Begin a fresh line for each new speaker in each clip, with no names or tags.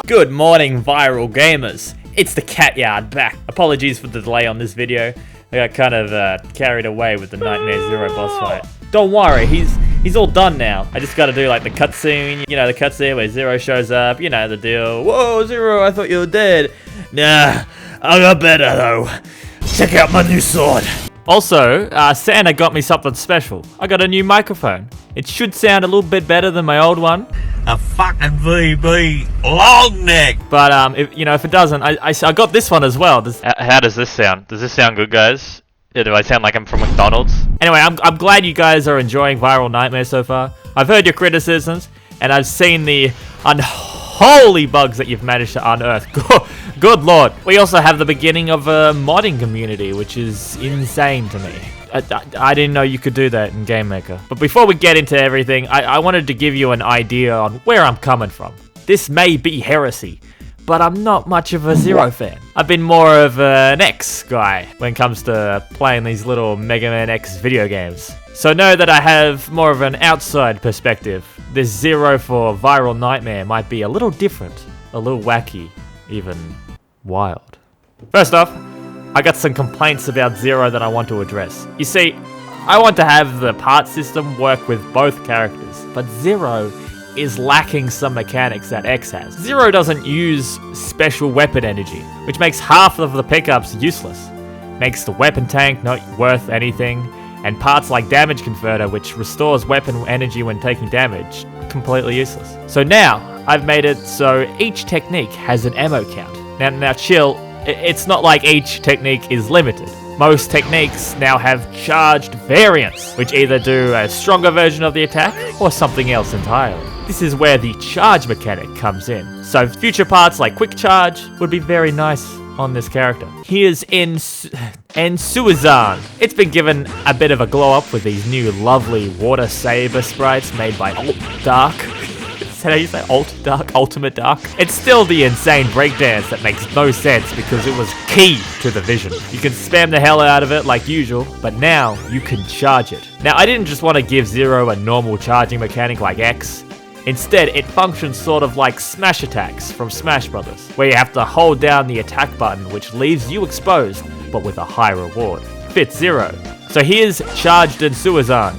Good morning, viral gamers. It's the Cat Yard back. Apologies for the delay on this video. I got kind of carried away with the Nightmare Zero boss fight. Don't worry, he's all done now. I just gotta do like the cutscene, you know, the cutscene where Zero shows up, you know the deal. Whoa, Zero, I thought you were dead. Nah, I got better though. Check out my new sword. Also, Santa got me something special. I got a new microphone. It should sound a little bit better than my old one.
A fucking VB long neck.
But if it doesn't, I got this one as well.
How does this sound? Does this sound good, guys? Yeah, do I sound like I'm from McDonald's?
Anyway, I'm glad you guys are enjoying Viral Nightmare so far. I've heard your criticisms, and I've seen the unholy bugs that you've managed to unearth. Good lord. We also have the beginning of a modding community, which is insane to me. I didn't know you could do that in Game Maker. But before we get into everything, I wanted to give you an idea on where I'm coming from. This may be heresy, but I'm not much of a Zero fan. I've been more of an X guy when it comes to playing these little Mega Man X video games. So know that I have more of an outside perspective. This Zero for Viral Nightmare might be a little different, a little wacky, even wild. First off, I got some complaints about Zero that I want to address. You see, I want to have the part system work with both characters, but Zero is lacking some mechanics that X has. Zero doesn't use special weapon energy, which makes half of the pickups useless. Makes the weapon tank not worth anything, and parts like damage converter, which restores weapon energy when taking damage, completely useless. So now, I've made it so each technique has an ammo count. Now chill, it's not like each technique is limited. Most techniques now have charged variants, which either do a stronger version of the attack or something else entirely. This is where the charge mechanic comes in. So future parts like quick charge would be very nice on this character. Here's Suizan. It's been given a bit of a glow up with these new lovely water saber sprites made by Alt Dark. Is that how you say Alt Dark? Ultimate Dark? It's still the insane breakdance that makes no sense because it was key to the vision. You can spam the hell out of it like usual, but now you can charge it. Now, I didn't just want to give Zero a normal charging mechanic like X. Instead, it functions sort of like smash attacks from Smash Brothers, where you have to hold down the attack button, which leaves you exposed, but with a high reward. Fits Zero. So here's Charged and Suizan.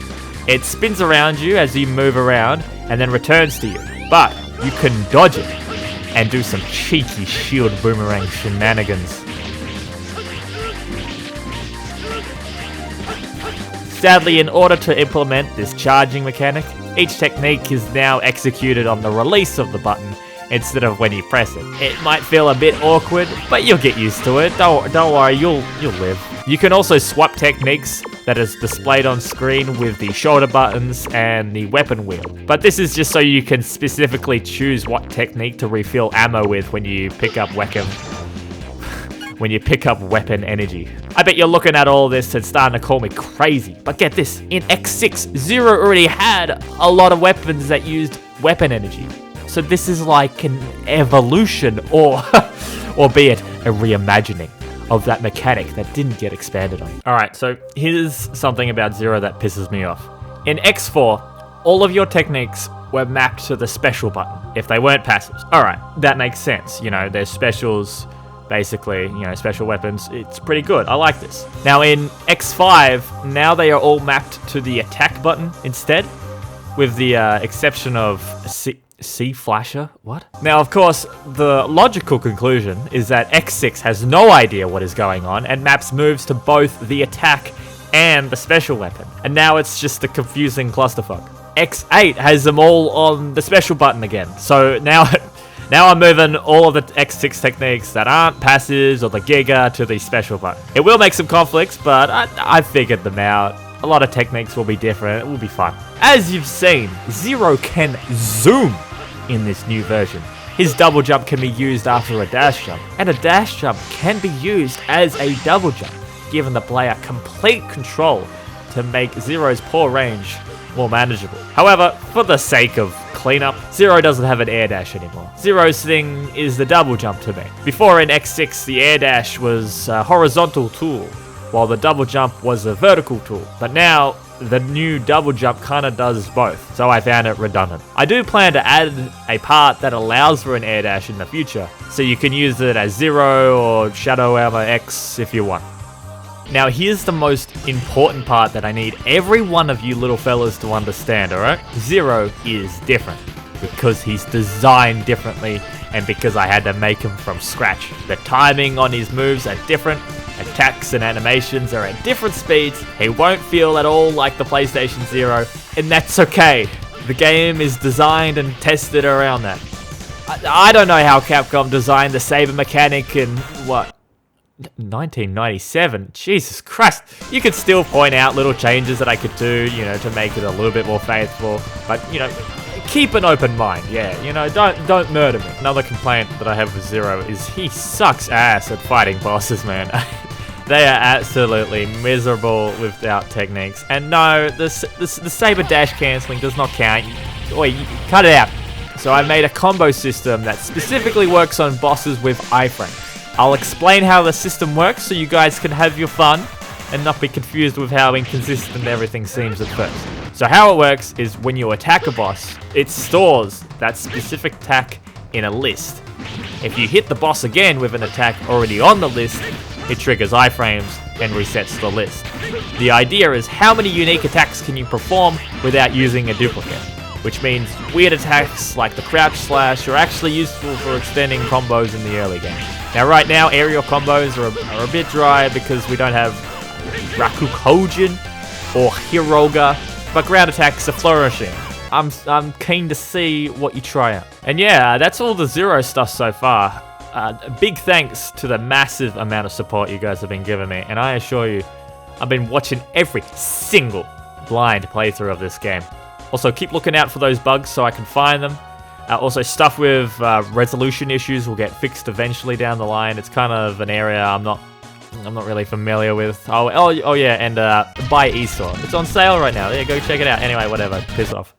It spins around you as you move around, and then returns to you. But you can dodge it, and do some cheeky shield boomerang shenanigans. Sadly, in order to implement this charging mechanic, each technique is now executed on the release of the button instead of when you press it. It might feel a bit awkward, but you'll get used to it. Don't worry, you'll live. You can also swap techniques that is displayed on screen with the shoulder buttons and the weapon wheel. But this is just so you can specifically choose what technique to refill ammo with when you pick up weapon energy. I bet you're looking at all this and starting to call me crazy. But get this, in X6, Zero already had a lot of weapons that used weapon energy. So this is like an evolution or be it a reimagining of that mechanic that didn't get expanded on. Alright, so here's something about Zero that pisses me off. In X4, all of your techniques were mapped to the special button, if they weren't passives. Alright, that makes sense. You know, there's specials, basically, you know, special weapons. It's pretty good. I like this. Now in X5, now they are all mapped to the attack button instead, with the exception of C Flasher? What? Now, of course, the logical conclusion is that X6 has no idea what is going on and maps moves to both the attack and the special weapon. And now it's just a confusing clusterfuck. X8 has them all on the special button again. So now I'm moving all of the X6 techniques that aren't passives or the Giga to the special button. It will make some conflicts, but I figured them out. A lot of techniques will be different. It will be fun. As you've seen, Zero can zoom in this new version. His double jump can be used after a dash jump, and a dash jump can be used as a double jump, giving the player complete control to make Zero's poor range more manageable. However, for the sake of cleanup, Zero doesn't have an air dash anymore. Zero's thing is the double jump to me. Before in X6, the air dash was a horizontal tool, while the double jump was a vertical tool. But now, the new double jump kind of does both, so I found it redundant. I do plan to add a part that allows for an air dash in the future, so you can use it as Zero or Shadow Armor X if you want. Now here's the most important part that I need every one of you little fellas to understand, alright? Zero is different, because he's designed differently, and because I had to make him from scratch. The timing on his moves are different, attacks and animations are at different speeds, he won't feel at all like the PlayStation Zero, and that's okay. The game is designed and tested around that. I don't know how Capcom designed the saber mechanic in, 1997? Jesus Christ. You could still point out little changes that I could do, to make it a little bit more faithful, but, keep an open mind, yeah, don't murder me. Another complaint that I have with Zero is he sucks ass at fighting bosses, man. They are absolutely miserable without techniques. And no, the saber dash cancelling does not count. Oi, cut it out. So I made a combo system that specifically works on bosses with iframes. I'll explain how the system works so you guys can have your fun and not be confused with how inconsistent everything seems at first. So how it works is when you attack a boss, it stores that specific attack in a list. If you hit the boss again with an attack already on the list, it triggers iframes and resets the list. The idea is how many unique attacks can you perform without using a duplicate, which means weird attacks like the crouch slash are actually useful for extending combos in the early game. Now right now aerial combos are a bit dry because we don't have Rakukojin or Hiroga, but ground attacks are flourishing. I'm keen to see what you try out. And yeah, that's all the Zero stuff so far. Big thanks to the massive amount of support you guys have been giving me, and I assure you, I've been watching every single blind playthrough of this game. Also, keep looking out for those bugs so I can find them. Also, stuff with resolution issues will get fixed eventually down the line. It's kind of an area I'm not really familiar with. Oh yeah, and buy Esau. It's on sale right now. Yeah, go check it out. Anyway, whatever. Piss off.